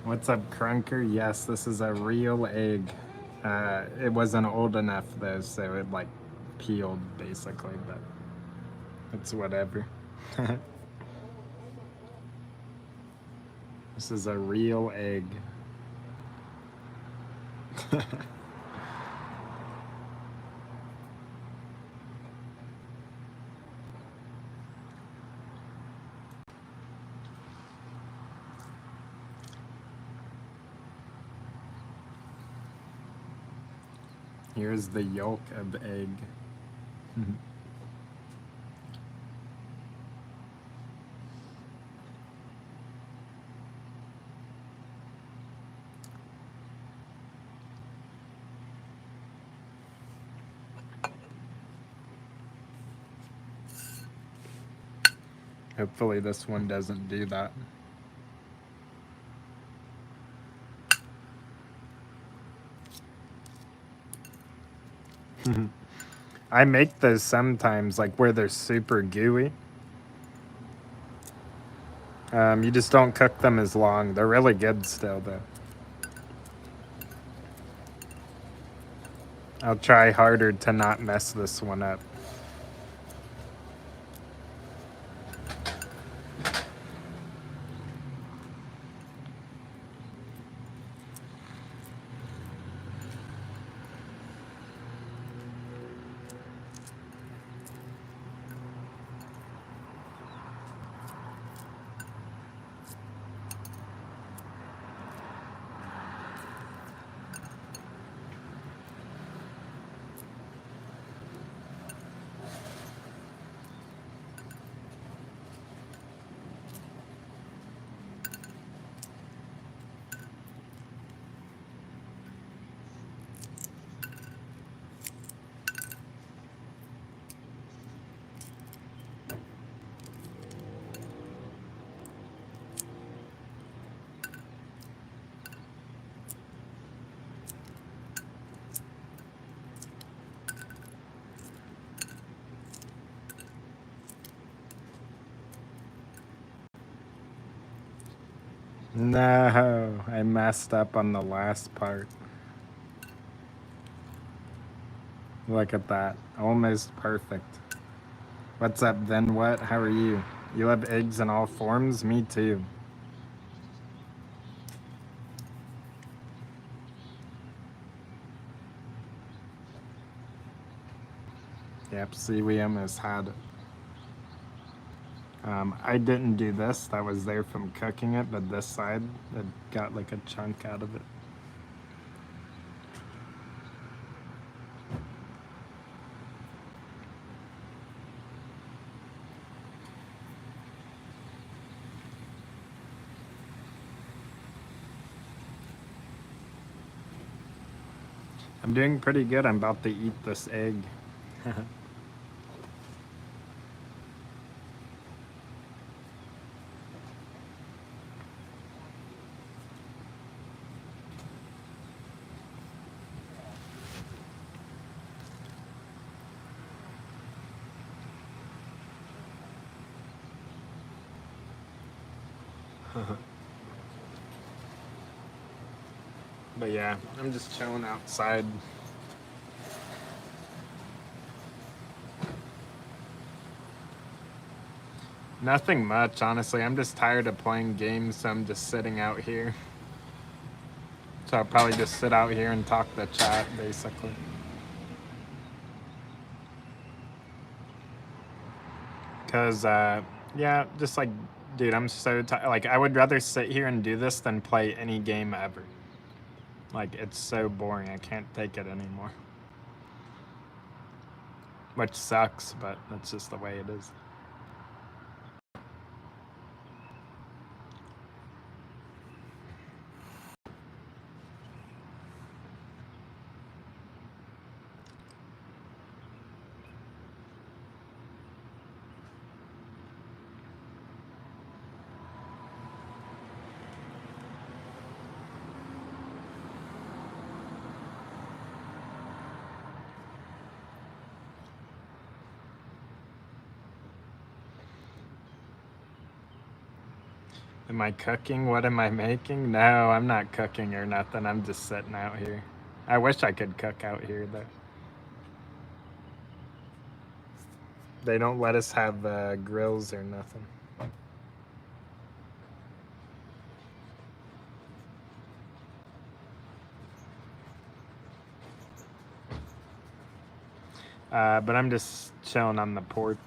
What's up, Crunker? Yes, this is a real egg. It wasn't old enough though, so it like peeled basically, but it's whatever. This is a real egg. Here's the yolk of egg. Hopefully this one doesn't do that. I make those sometimes, like where they're super gooey. You just don't cook them as long. They're really good still, though. I'll try harder to not mess this one up. No, I messed up on the last part. Look at that. Almost perfect. What's up, then what? How are you? You love eggs in all forms? Me too. Yep, see, we almost had it. I didn't do this. That was there from cooking it, but this side, it got like a chunk out of it. I'm doing pretty good. I'm about to eat this egg. But yeah, I'm just chilling outside. Nothing much, honestly. I'm just tired of playing games, so I'm just sitting out here. So I'll probably just sit out here and talk to chat, basically. Because, yeah, just like, dude, I'm so tired. Like, I would rather sit here and do this than play any game ever. Like, it's so boring. I can't take it anymore. Which sucks, but that's just the way it is. Am I cooking? What am I making? No, I'm not cooking or nothing. I'm just sitting out here. I wish I could cook out here, though. They don't let us have grills or nothing. But I'm just chilling on the porch.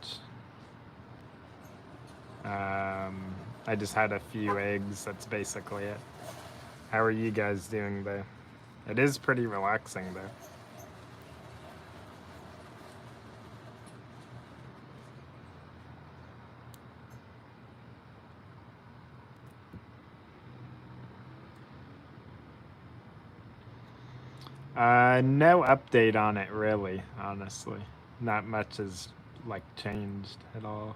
I just had a few eggs. That's basically it. How are you guys doing, though? It is pretty relaxing, though. No update on it, really, honestly. Not much has, like, changed at all.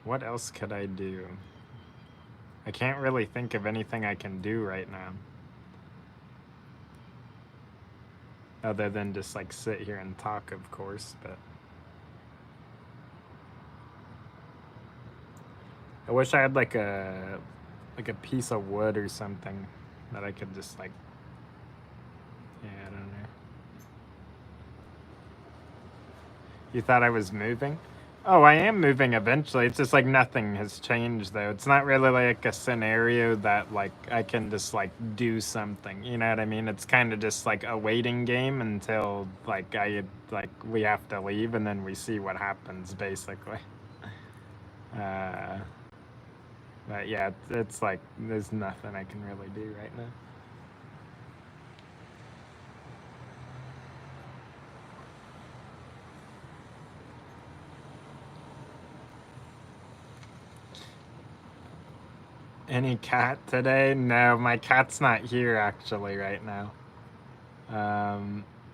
What else could I do? I can't really think of anything I can do right now. Other than just, like, sit here and talk, of course, but... I wish I had, like a piece of wood or something that I could just, like... Yeah, I don't know. You thought I was moving? Oh, I am moving eventually. It's just like nothing has changed though. It's not really like a scenario that like I can just like do something. You know what I mean? It's kind of just like a waiting game until like we have to leave and then we see what happens basically. But yeah, it's like there's nothing I can really do right now. Any cat today? No, my cat's not here actually right now.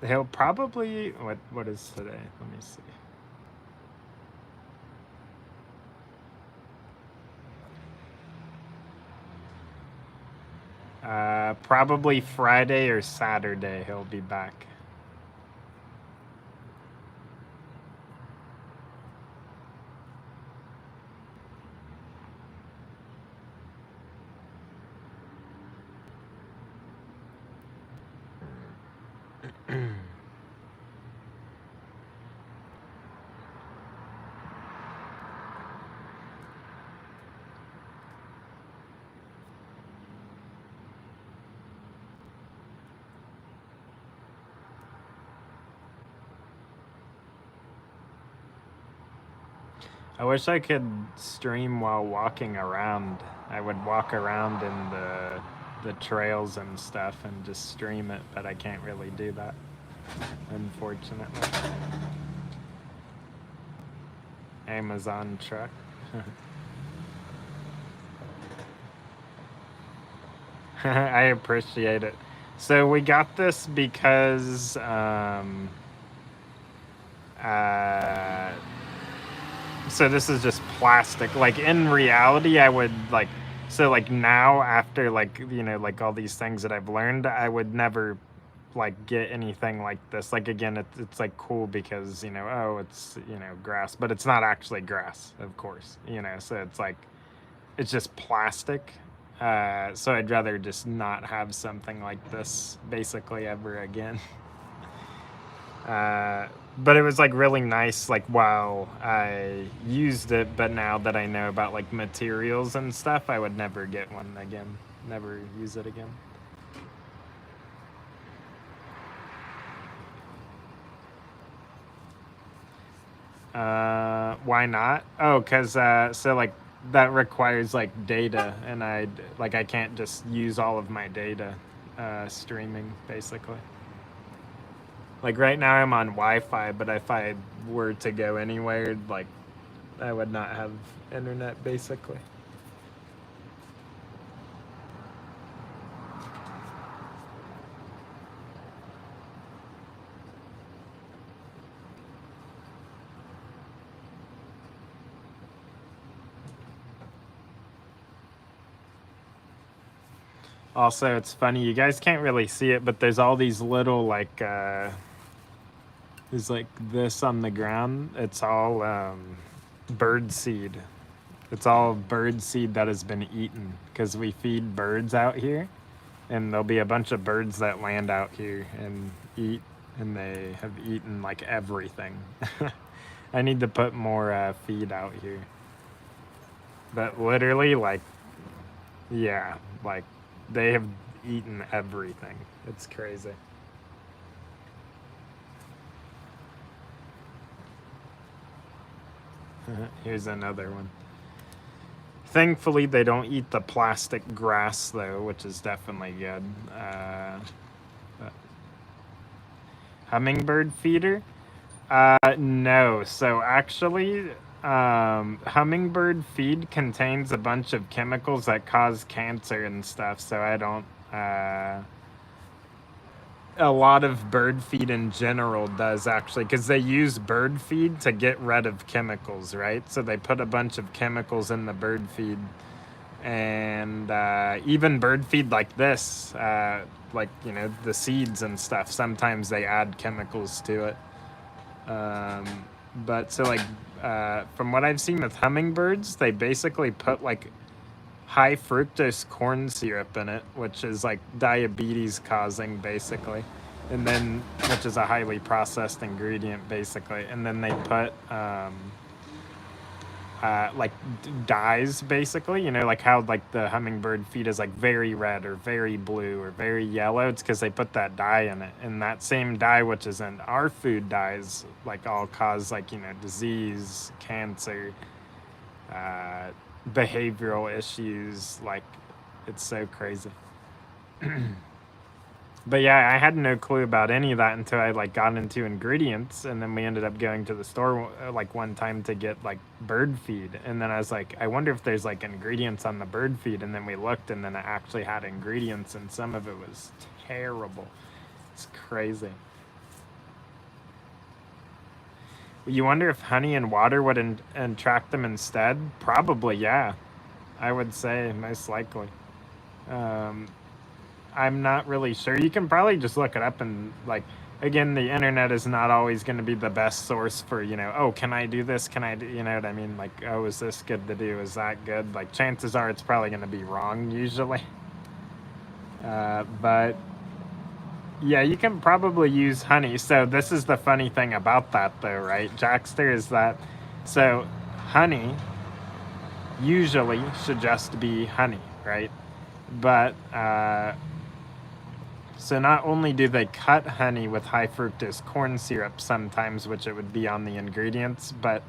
He'll probably what is today? Let me see. Probably Friday or Saturday he'll be back. I wish I could stream while walking around. I would walk around in the trails and stuff and just stream it, but I can't really do that, unfortunately. Amazon truck. I appreciate it. So we got this because so this is just plastic. Like in reality, I would like so like now after like like all these things that I've learned, I would never like get anything like this. Like again, it's like cool because oh it's grass, but it's not actually grass, of course. So it's like it's just plastic. So I'd rather just not have something like this basically ever again. But it was like really nice like while I used it, but now that I know about like materials and stuff, I would never get one again. Never use it again. Why not? Oh, cause so like that requires like data, and I can't just use all of my data streaming basically. Like right now I'm on Wi-Fi, but if I were to go anywhere, like I would not have internet basically. Also, it's funny, you guys can't really see it, but there's all these little, like, there's like this on the ground. It's all bird seed. It's all bird seed that has been eaten because we feed birds out here, and there'll be a bunch of birds that land out here and eat, and they have eaten like everything. I need to put more feed out here. But literally, like, yeah, like they have eaten everything. It's crazy. Here's another one. Thankfully, they don't eat the plastic grass, though, which is definitely good. Hummingbird feeder? No. So actually, hummingbird feed contains a bunch of chemicals that cause cancer and stuff, so I don't... a lot of bird feed in general does, actually, because they use bird feed to get rid of chemicals, right? So they put a bunch of chemicals in the bird feed, and even bird feed like this, like, you know, the seeds and stuff, sometimes they add chemicals to it. But so, like, from what I've seen with hummingbirds, they basically put like high fructose corn syrup in it, which is like diabetes causing, basically, and then, which is a highly processed ingredient, basically, and then they put like dyes, basically, you know, like how like the hummingbird feed is like very red or very blue or very yellow. It's because they put that dye in it, and that same dye, which is in our food dyes, like all cause, like, you know, disease, cancer, behavioral issues. Like, it's so crazy. But yeah, I had no clue about any of that until I like got into ingredients, and then we ended up going to the store like one time to get like bird feed, and then I was like, I wonder if there's like ingredients on the bird feed, and then we looked, and then it actually had ingredients, and some of it was terrible. It's crazy. You wonder if honey and water would attract them instead? Probably, yeah. I would say most likely. I'm not really sure. You can probably just look it up, and like, again, the internet is not always going to be the best source for, you know, oh, can I do this? Can I do, you know what I mean? Like, oh, is this good to do? Is that good? Like, chances are it's probably going to be wrong usually. But yeah, you can probably use honey. So this is the funny thing about that, though, right, Jackster, is that, so honey usually should just be honey, right? But so not only do they cut honey with high fructose corn syrup sometimes, which it would be on the ingredients, but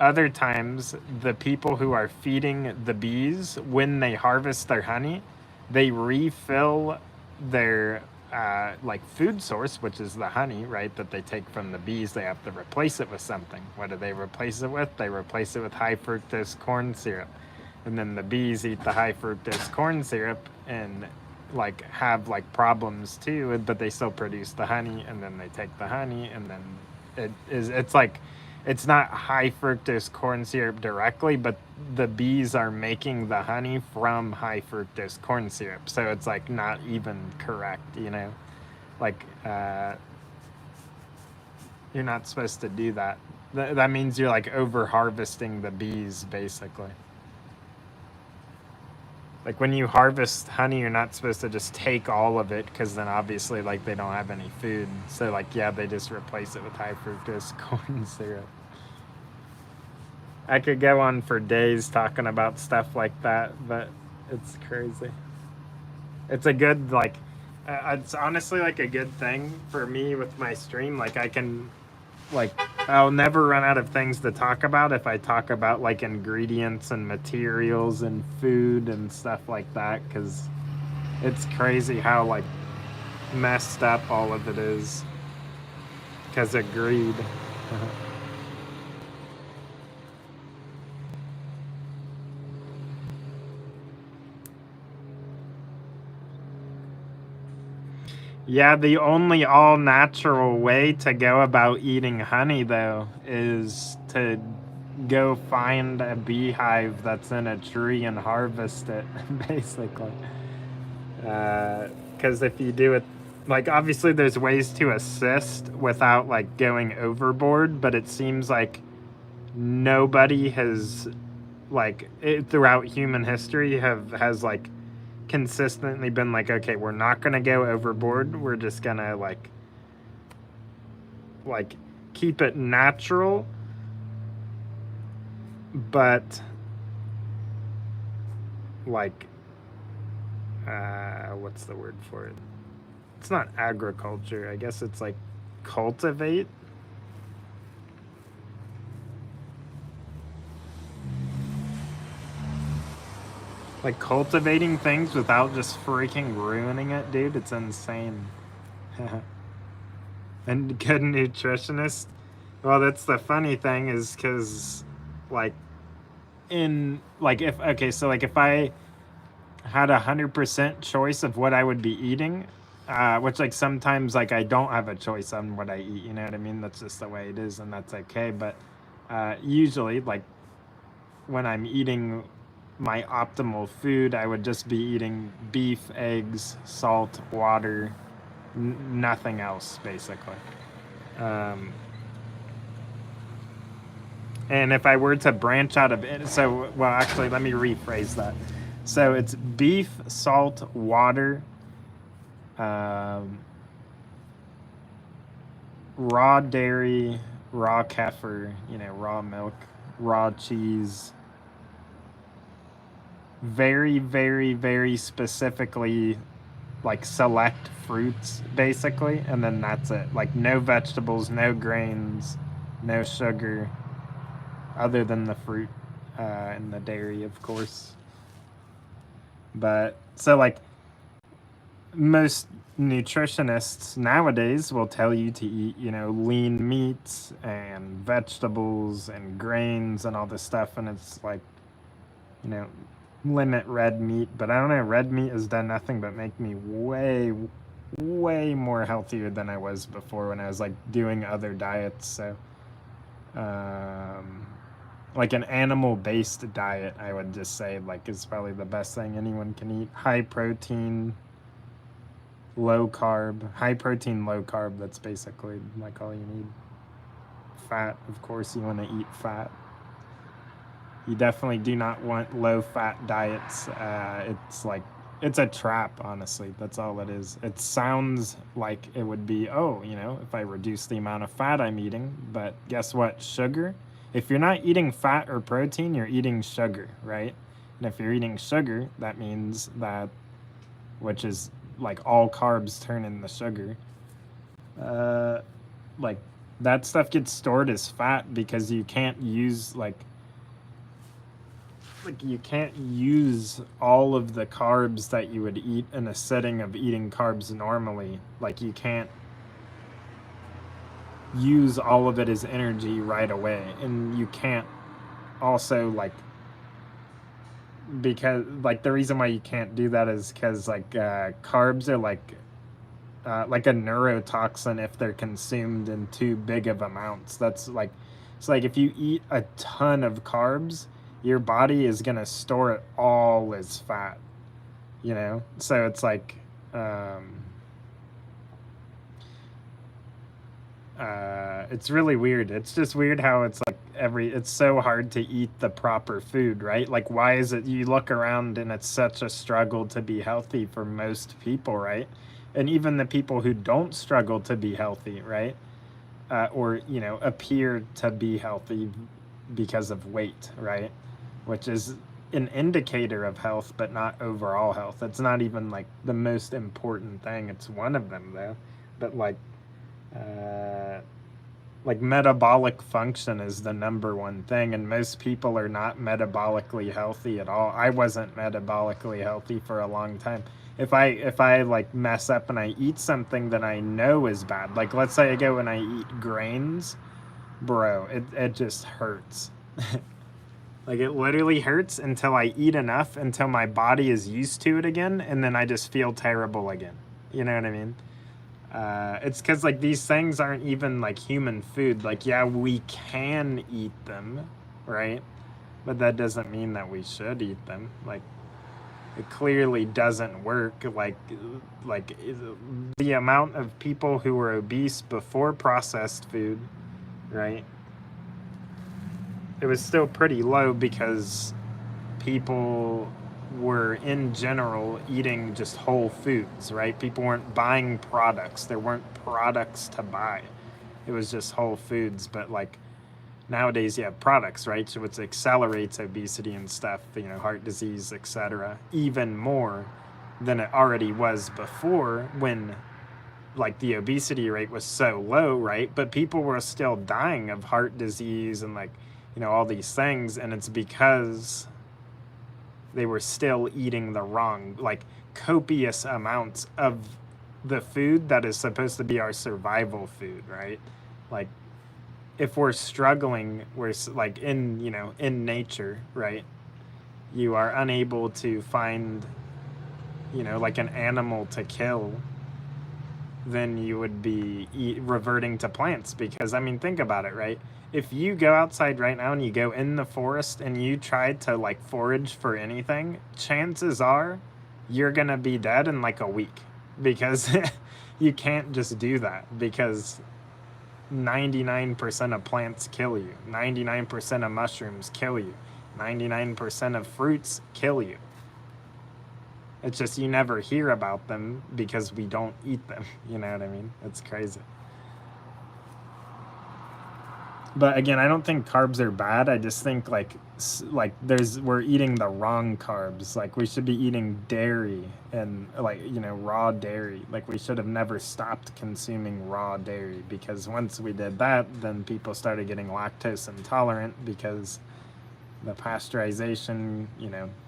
other times the people who are feeding the bees, when they harvest their honey, they refill their like food source, which is the honey, right, that they take from the bees. They have to replace it with something. What do they replace it with? They replace it with high fructose corn syrup. And then the bees eat the high fructose corn syrup and like have like problems too, but they still produce the honey, and then they take the honey, and then it's like, it's not high fructose corn syrup directly, but the bees are making the honey from high fructose corn syrup, so it's like not even correct, you know, like you're not supposed to do that. That means you're like over harvesting the bees, basically. Like, when you harvest honey, you're not supposed to just take all of it, because then obviously, like, they don't have any food. So, like, yeah, they just replace it with high fructose corn syrup. I could go on for days talking about stuff like that, but it's crazy. It's a good, like, it's honestly, like, a good thing for me with my stream. Like, I can, like, I'll never run out of things to talk about if I talk about like ingredients and materials and food and stuff like that, because it's crazy how like messed up all of it is because of greed. Yeah, the only all natural way to go about eating honey, though, is to go find a beehive that's in a tree and harvest it, basically. Because if you do it, like, obviously there's ways to assist without like going overboard, but it seems like nobody has like throughout human history has like consistently been like, okay, we're not gonna go overboard, we're just gonna like keep it natural, but like what's the word for it? It's not agriculture, I guess it's like cultivate. Like cultivating things without just freaking ruining it, dude. It's insane. And good nutritionist. Well, that's the funny thing is because, like, in like if okay, so like if I had 100% choice of what I would be eating, which like sometimes like I don't have a choice on what I eat. You know what I mean? That's just the way it is, and that's okay. But usually, like when I'm eating my optimal food, I would just be eating beef, eggs, salt, water, nothing else, basically. Um, and if I were to branch out of it, so, well, actually, let me rephrase that. So it's beef, salt, water, um, raw dairy, raw kefir, raw milk, raw cheese, very, very, very specifically like select fruits basically, and then that's it. Like no vegetables, no grains, no sugar, other than the fruit and the dairy, of course. But so like most nutritionists nowadays will tell you to eat, lean meats and vegetables and grains and all this stuff, and it's like, you know, limit red meat. But I don't know, red meat has done nothing but make me way, way more healthier than I was before when I was like doing other diets. So, um, like an animal based diet, I would just say like is probably the best thing anyone can eat. High protein, low carb, high protein, low carb. That's basically like all you need. Fat, of course, you want to eat fat. You definitely do not want low fat diets. It's like, it's a trap, honestly. That's all it is. It sounds like it would be, oh, if I reduce the amount of fat I'm eating, but guess what? Sugar. If you're not eating fat or protein, you're eating sugar, right? And if you're eating sugar, that means that, which is like all carbs turn into sugar, uh, like that stuff gets stored as fat because you can't use like you can't use all of the carbs that you would eat in a setting of eating carbs normally. Like you can't use all of it as energy right away, and you can't also because like the reason why you can't do that is because carbs are like a neurotoxin if they're consumed in too big of amounts. That's like, it's like if you eat a ton of carbs, your body is going to store it all as fat, So it's like, it's really weird. It's just weird how it's like it's so hard to eat the proper food, right? Like, why is it you look around and it's such a struggle to be healthy for most people, right? And even the people who don't struggle to be healthy, right? Or, appear to be healthy because of weight, right? Which is an indicator of health, but not overall health. It's not even like the most important thing. It's one of them, though. But uh, like metabolic function is the number one thing, and most people are not metabolically healthy at all. I wasn't metabolically healthy for a long time. If I like mess up and I eat something that I know is bad, like let's say I go and I eat grains, bro, it just hurts. Like it literally hurts until I eat enough until my body is used to it again, and then I just feel terrible again. You know what I mean? It's because like these things aren't even like human food. Like, yeah, we can eat them, right? But that doesn't mean that we should eat them. Like, It clearly doesn't work. Like the amount of people who were obese before processed food, right? It was still pretty low because people were in general eating just whole foods, right? People weren't buying products. There weren't products to buy. It was just whole foods. But like nowadays you have products, right? So it accelerates obesity and stuff, heart disease, etc., even more than it already was before, when like the obesity rate was so low, right? But people were still dying of heart disease and like, all these things. And it's because they were still eating the wrong, like copious amounts of the food that is supposed to be our survival food, right? Like if we're struggling, we're like in nature, right? You are unable to find, like an animal to kill, then you would be reverting to plants. Because I mean, think about it, right? If you go outside right now and you go in the forest and you try to like forage for anything, chances are you're gonna be dead in like a week, because you can't just do that, because 99% of plants kill you, 99% of mushrooms kill you, 99% of fruits kill you. It's just you never hear about them because we don't eat them. You know what I mean? It's crazy. But again, I don't think carbs are bad. I just think like we're eating the wrong carbs. Like we should be eating dairy and like raw dairy. Like we should have never stopped consuming raw dairy, because once we did that, then people started getting lactose intolerant, because the pasteurization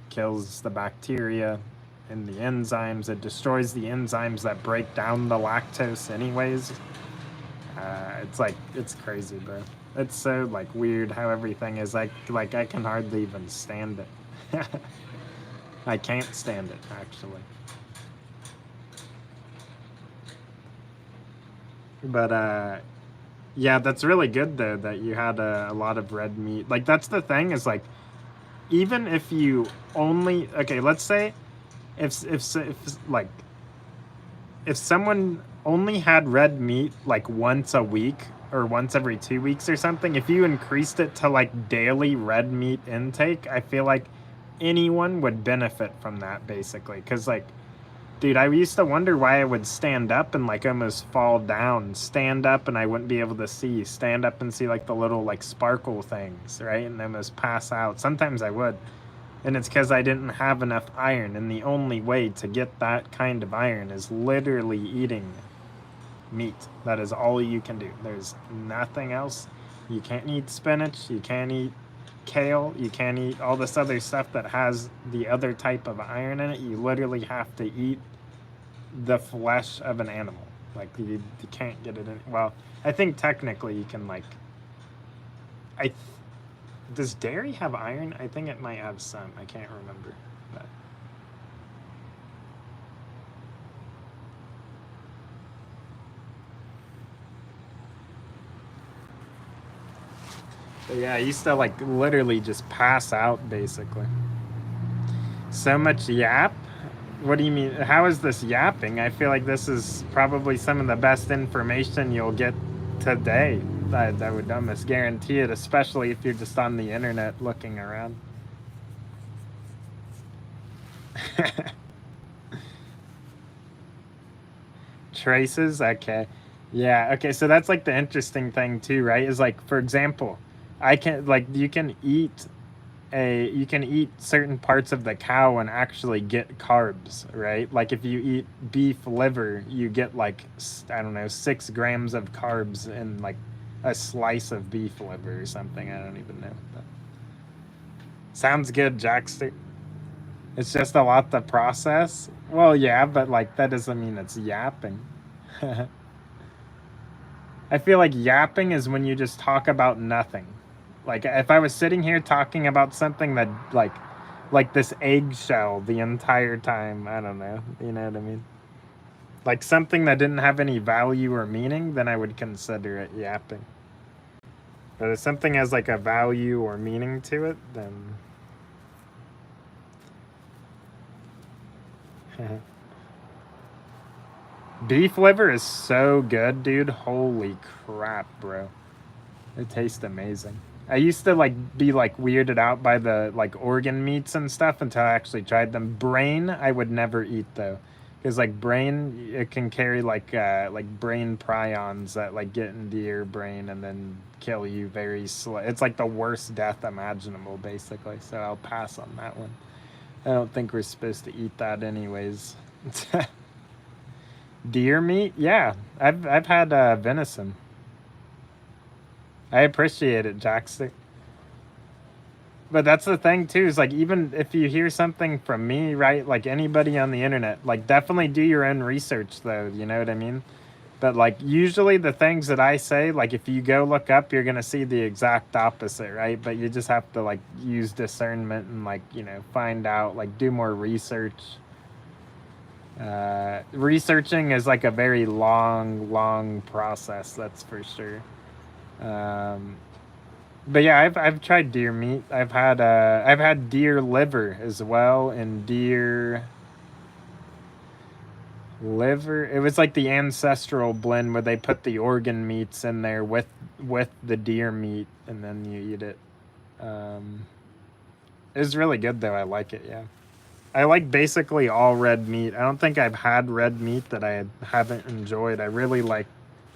kills the bacteria and the enzymes. It destroys the enzymes that break down the lactose anyways. It's crazy, bro. It's so like weird how everything is like I can hardly even stand it. I can't stand it, actually. But yeah, that's really good though that you had a lot of red meat. Like that's the thing, is like, even if you only, okay, let's say if like if someone only had red meat like once a week or once every 2 weeks or something, if you increased it to like daily red meat intake, I feel like anyone would benefit from that, basically. Because like, dude, I used to wonder why I would stand up and like almost fall down, stand up and I wouldn't be able to see, stand up and see like the little like sparkle things, right? And almost pass out. Sometimes I would. And it's because I didn't have enough iron. And the only way to get that kind of iron is literally eating meat. That is all you can do. There's nothing else. You can't eat spinach. You can't eat kale. You can't eat all this other stuff that has the other type of iron in it. You literally have to eat the flesh of an animal. Like you can't get it in. Well, I think technically you can like. Does dairy have iron? I think it might have some. I can't remember. But yeah, I used to like literally just pass out, basically. So much yap? What do you mean? How is this yapping? I feel like this is probably some of the best information you'll get today. I would almost guarantee it, especially if you're just on the internet looking around. Traces? Okay. Yeah, okay, so that's like the interesting thing too, right? Is like, for example, you can eat certain parts of the cow and actually get carbs, right? Like if you eat beef liver, you get like, I don't know, 6 grams of carbs in like a slice of beef liver or something. I don't even know. But sounds good, Jackster. It's just a lot to process. Well, yeah, but like that doesn't mean it's yapping. I feel like yapping is when you just talk about nothing. Like if I was sitting here talking about something that like this eggshell the entire time, I don't know. You know what I mean? Like something that didn't have any value or meaning, then I would consider it yapping. But if something has like a value or meaning to it, then Beef liver is so good, dude. Holy crap, bro. It tastes amazing. I used to like be like weirded out by the like organ meats and stuff until I actually tried them. Brain, I would never eat though, because like brain, it can carry like brain prions that like get into your brain and then kill you very slow. It's like the worst death imaginable, basically. So I'll pass on that one. I don't think we're supposed to eat that anyways. Deer meat, yeah, I've had venison. I appreciate it, Jackson. But that's the thing too, is like even if you hear something from me, right? Like anybody on the internet, like definitely do your own research though, you know what I mean? But like usually the things that I say, like if you go look up, you're gonna see the exact opposite, right? But you just have to like use discernment and like, you know, find out, like do more research. Researching is like a very long process, that's for sure. Um, But yeah, I've tried deer meat. I've had deer liver as well, and deer liver. It was like the ancestral blend where they put the organ meats in there with the deer meat, and then you eat it. Um, it was really good though. I like it. Yeah, I like basically all red meat. I don't think I've had red meat that haven't enjoyed. I really like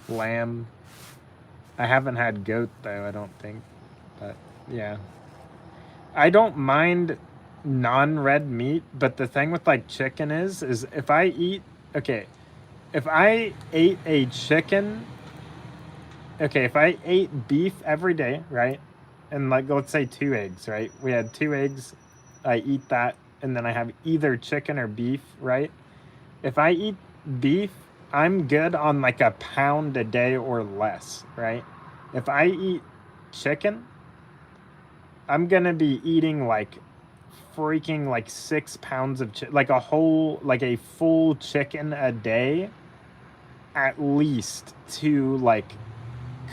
lamb. I haven't had goat though. I don't think, but yeah. I don't mind non-red meat, but the thing with like chicken is if I eat okay, if I ate a chicken, okay, if I ate beef every day, right? And like let's say 2 eggs, right? We had 2 eggs, I eat that and then I have either chicken or beef, right? If I eat beef, I'm good on like a pound a day or less, right? If I eat chicken, I'm gonna be eating like freaking like 6 pounds of like a whole like a full chicken a day at least to like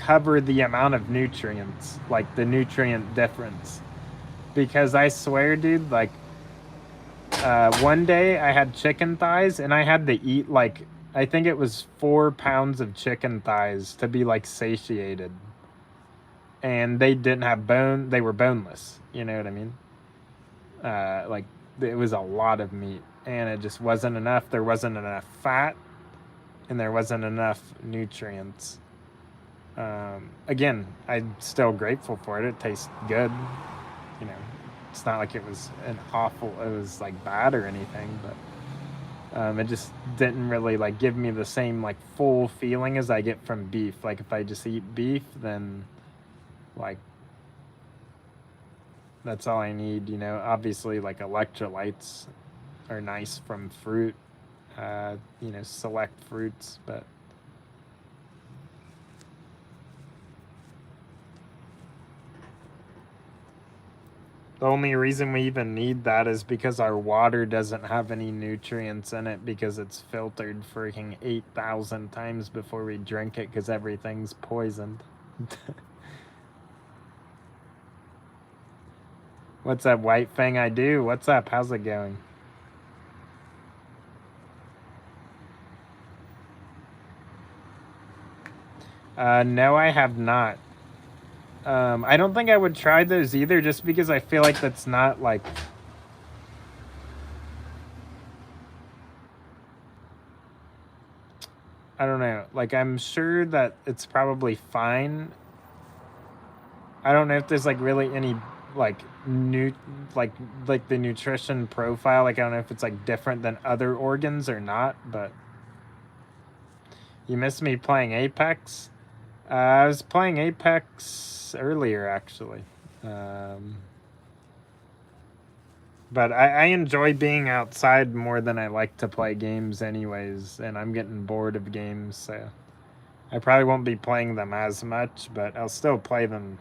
cover the amount of nutrients, like the nutrient difference. Because I swear, dude, like one day I had chicken thighs and I had to eat like I think it was 4 pounds of chicken thighs to be like satiated. And they didn't have bone, they were boneless. You know what I mean? Like it was a lot of meat and it just wasn't enough. There wasn't enough fat and there wasn't enough nutrients. Again, I'm still grateful for it. It tastes good. You know, it's not like it was it was like bad or anything, but it just didn't really like give me the same like full feeling as I get from beef. Like if I just eat beef, then like that's all I need, you know. Obviously, like electrolytes are nice from fruit, you know, select fruits, but the only reason we even need that is because our water doesn't have any nutrients in it because it's filtered freaking 8,000 times before we drink it because everything's poisoned. What's that white thing I do? What's up? How's it going? No, I have not. I don't think I would try those either just because I feel like that's not like... I don't know. Like, I'm sure that it's probably fine. I don't know if there's like really any like like the nutrition profile. Like, I don't know if it's like different than other organs or not, but... You missed me playing Apex? I was playing Apex earlier, actually. But I enjoy being outside more than I like to play games anyways, and I'm getting bored of games, so I probably won't be playing them as much, but I'll still play them,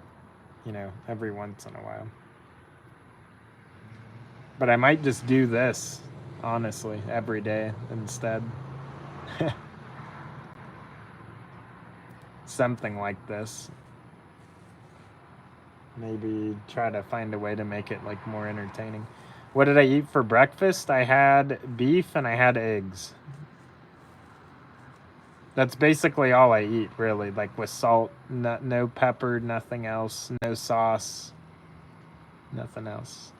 you know, every once in a while. But I might just do this, honestly, every day instead. Something like this. Maybe try to find a way to make it like more entertaining. What did I eat for breakfast? I had beef and I had eggs. That's basically all I eat, really. Like with salt, no pepper, nothing else, no sauce, nothing else.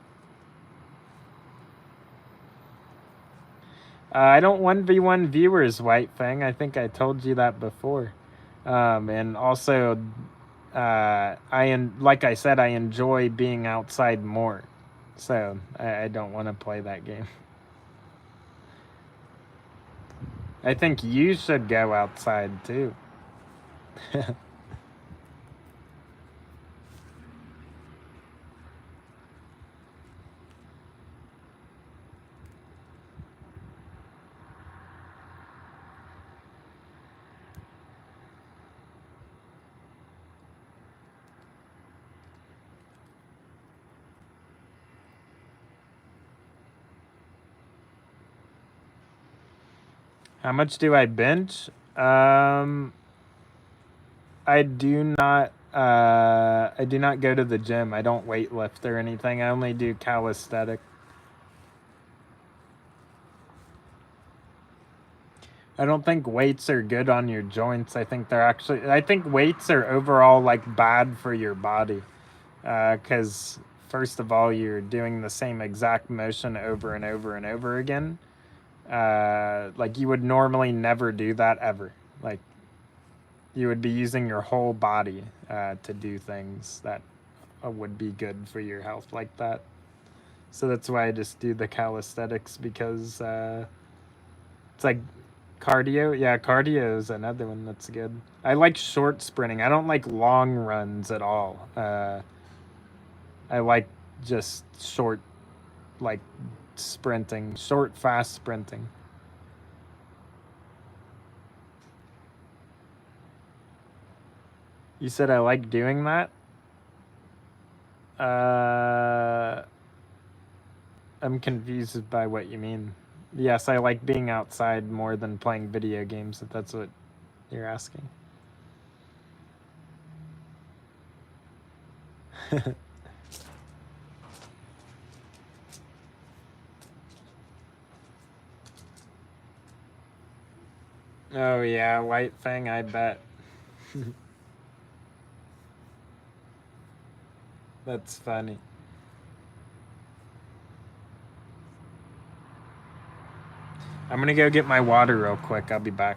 I don't 1v1 viewers, White Fang. I think I told you that before. And also, like I said, I enjoy being outside more. So I don't want to play that game. I think you should go outside too. How much do I bench? I do not. I do not go to the gym. I don't weight lift or anything. I only do calisthenic. I don't think weights are good on your joints. I think they're actually. I think weights are overall like bad for your body, because first of all, you're doing the same exact motion over and over and over again. Like you would normally never do that ever. Like you would be using your whole body to do things that would be good for your health like that. So that's why I just do the calisthenics because it's like cardio. Yeah, cardio is another one that's good. I like short sprinting. I don't like long runs at all. I like just short, like sprinting, short, fast sprinting. You said I like doing that? Uh, I'm confused by what you mean. Yes, I like being outside more than playing video games, if that's what you're asking. Oh yeah, White Fang, I bet. That's funny. I'm gonna go get my water real quick. I'll be back.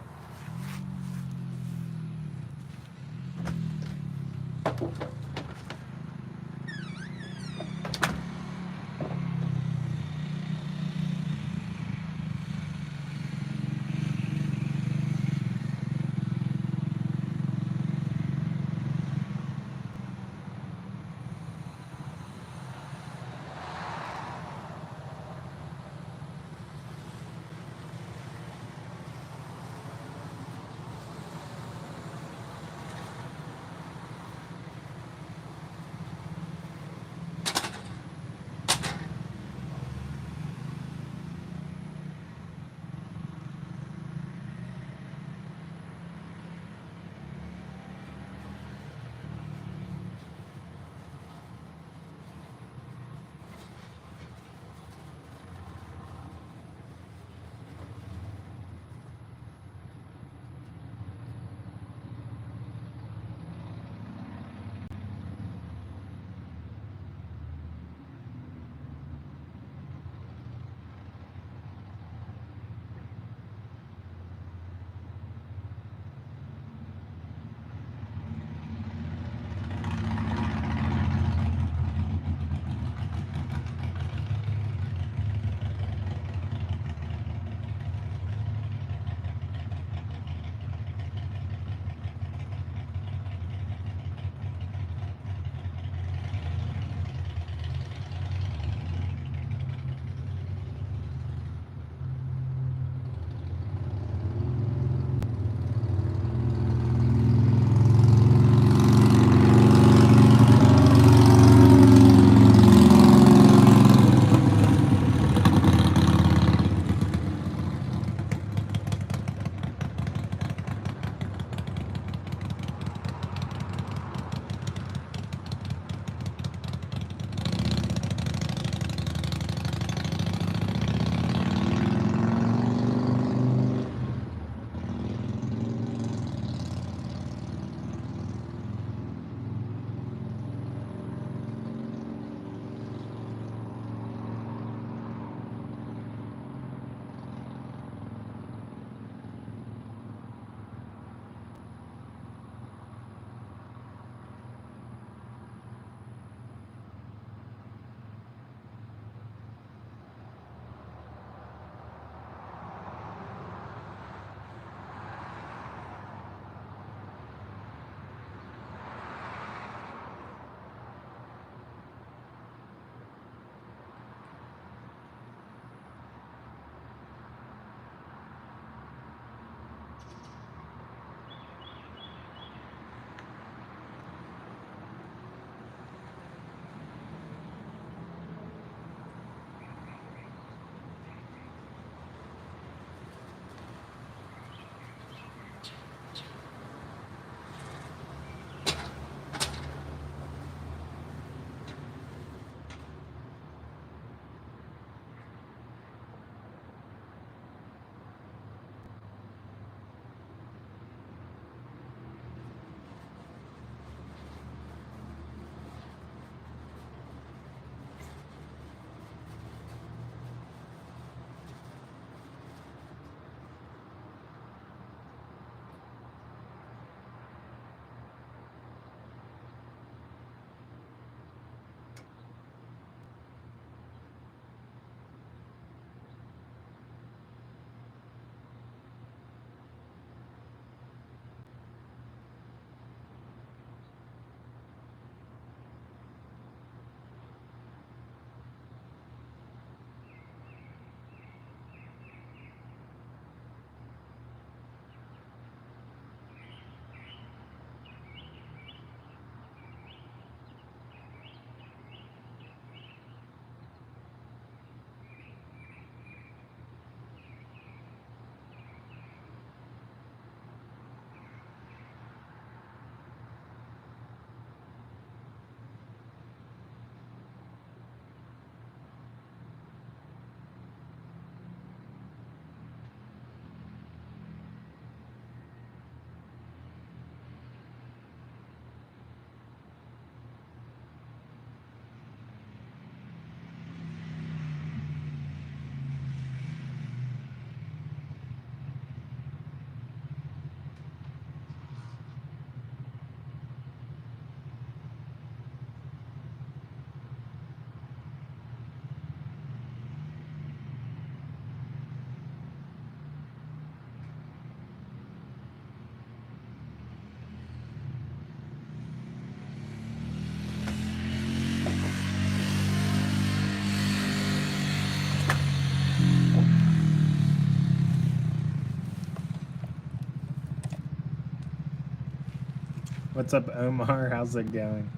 What's up, Omar? How's it going?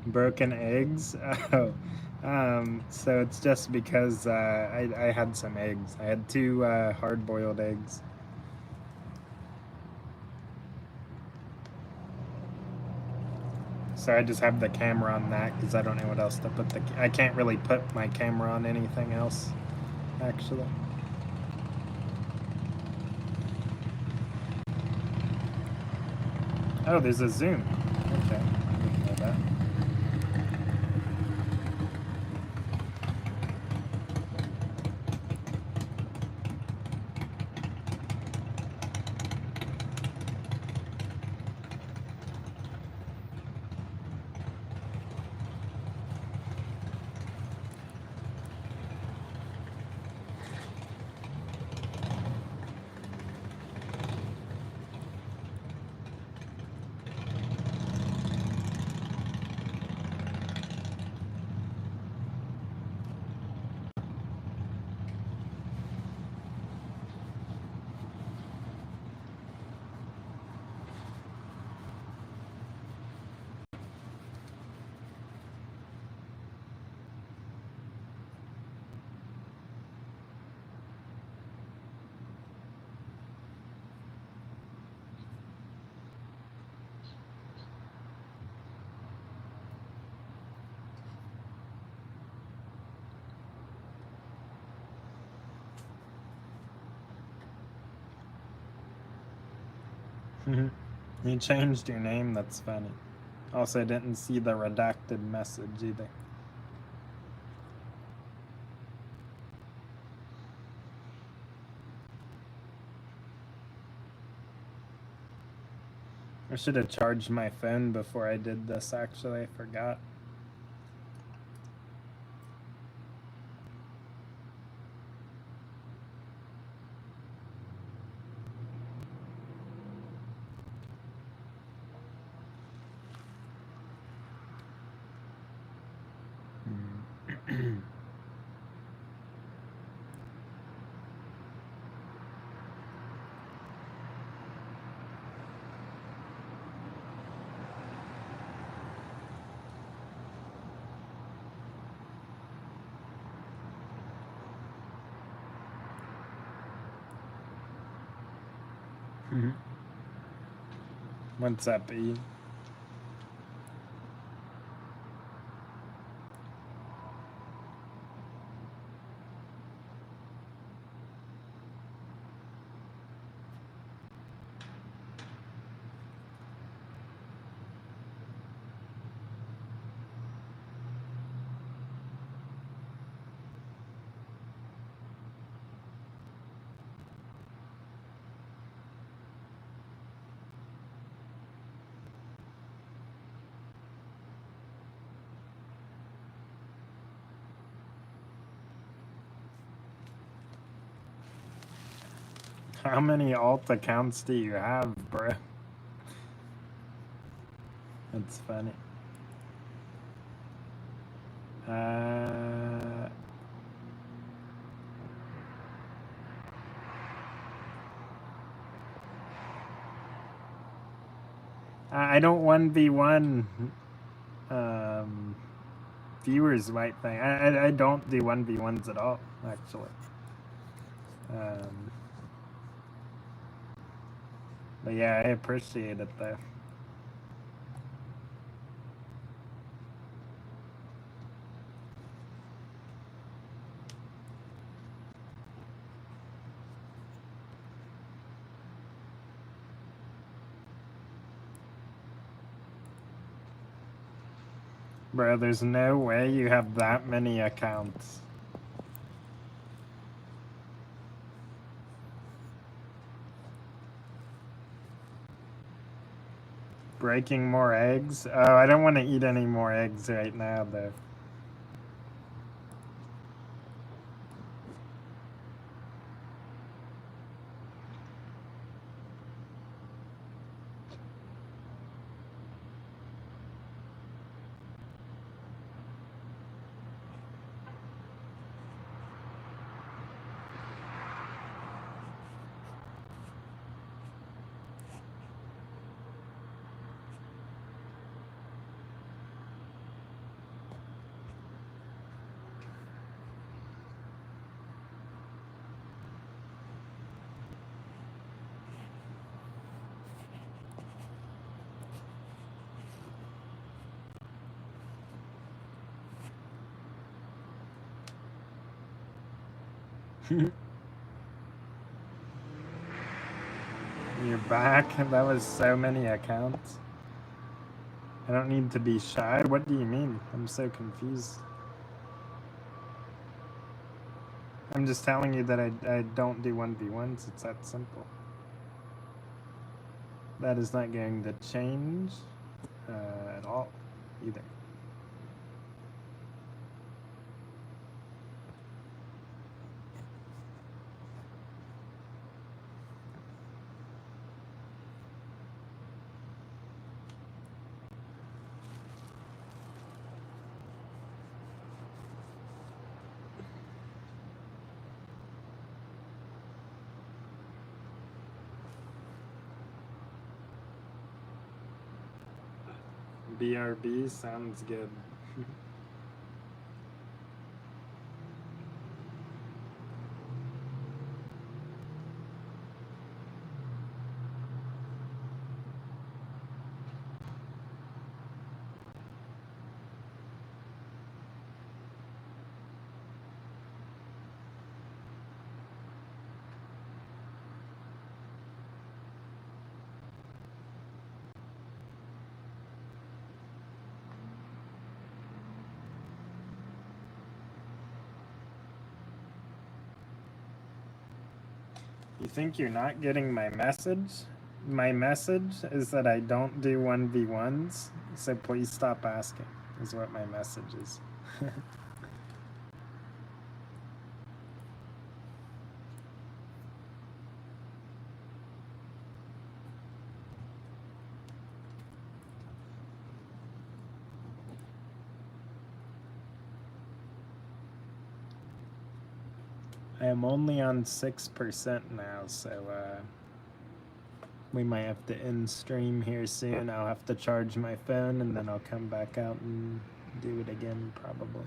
Broken eggs? Oh. So it's just because I had some eggs. I had two hard boiled eggs. So I just have the camera on that because I don't know what else to put the. I can't really put my camera on anything else, actually. Oh, there's a zoom. Okay, I didn't know that. You changed your name. That's funny. Also, I didn't see the redacted message either. I should have charged my phone before I did this, actually. I forgot. What's up, E? How many alt accounts do you have, bro? That's funny. I don't 1v1 viewers might think. I don't do 1v1s at all, actually. But yeah, I appreciate it though. Bro, there's no way you have that many accounts. Breaking more eggs? Oh, I don't want to eat any more eggs right now, though. You're back? That was so many accounts. I don't need to be shy. What do you mean? I'm so confused. I'm just telling you that I don't do 1v1s. It's that simple. That is not going to change at all either. BRB sounds good. You think you're not getting my message? My message is that I don't do 1v1s, so please stop asking, is what my message is. I am only on 6% now, so we might have to end stream here soon. I'll have to charge my phone and then I'll come back out and do it again probably.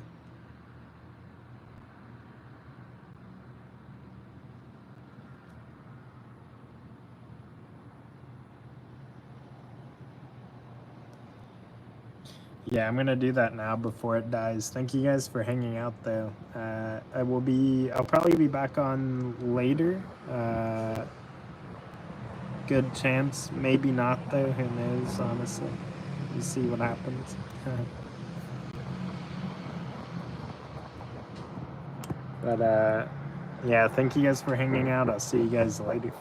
Yeah, I'm gonna do that now before it dies. Thank you guys for hanging out though. I'll probably be back on later. Good chance, maybe not though, who knows, honestly. We'll see what happens. But yeah, thank you guys for hanging out. I'll see you guys later.